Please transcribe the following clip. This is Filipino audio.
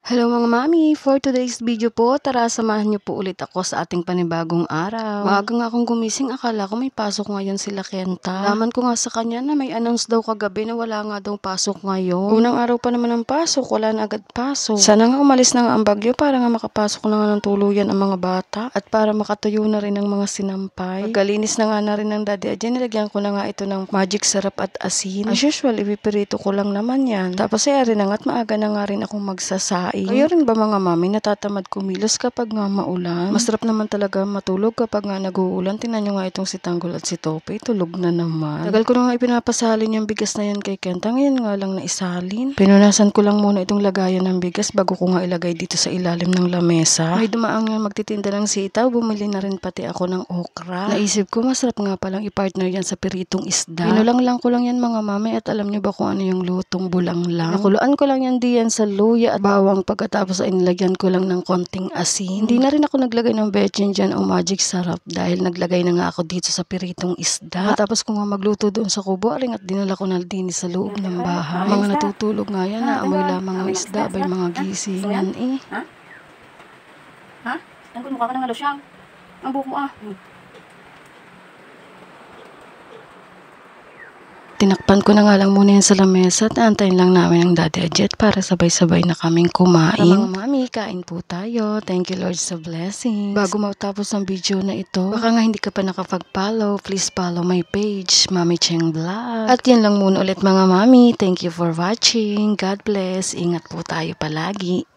Hello mga mami! For today's video po, tara samahan niyo po ulit ako sa ating panibagong araw. Maaga nga akong gumising, akala ko may pasok ngayon sila Kenta. Laman ko nga sa kanya na may announce daw kagabi na wala nga daw pasok ngayon. Unang araw pa naman ng pasok, wala na agad pasok. Sana nga umalis na nga ang bagyo para nga makapasok na nga ng tuluyan ang mga bata at para makatuyo na rin ang mga sinampay. Pagkalinis na nga na rin ng daddy Adjen, nilagyan ko na nga ito ng magic sarap at asin. As usual, ipipirito ko lang naman yan. Tapos ay rin na nga at maaga na nga rin akong magsasaing. Kayo rin ba mga mami natatamad kumilos kapag nga maulan? Masarap naman talaga matulog kapag nga nag-uulan. Tingnan nyo nga itong si Tanggol at si Tope, tulog na naman. Tagal ko na nga ipinapasalin yung bigas na yan kay Kenta, ngayon nga lang naisalin. Pinunasan ko lang muna itong lagayan ng bigas bago ko nga ilagay dito sa ilalim ng lamesa. May dumaang nga magtitinda ng sitaw, bumili na rin pati ako ng okra. Naisip ko masarap nga palang i-partner yan sa piritong isda. Pinulang lang ko lang yan mga mami at alam nyo ba kung ano yung lutong bulang lang? Nakuluan ko lang yan diyan sa luya at bawang. Pagkatapos ay nilagyan ko lang ng konting asin. Hindi na rin ako naglagay ng bechin dyan o magic sarap dahil naglagay na nga ako dito sa piritong isda. Tapos kung nga magluto doon sa kubo, aring at dinala ko na din sa loob ng bahay. Mga natutulog nga yan, naamoy lamang ang isda, bay mga gisingan eh. Ha? Ha? Tanggol, mukha ka ng alosyang. Ang buhok mo ah. Tinakpan ko na nga lang muna yan sa lamesa at antayin lang namin ang Daddy Adjet para sabay-sabay na kaming kumain. Mga mami, kain po tayo. Thank you Lord sa blessings. Bago matapos ang video na ito, baka nga hindi ka pa nakapag-follow, please follow my page, Mami Cheng Vlog. At yan lang muna ulit mga mami. Thank you for watching. God bless. Ingat po tayo palagi.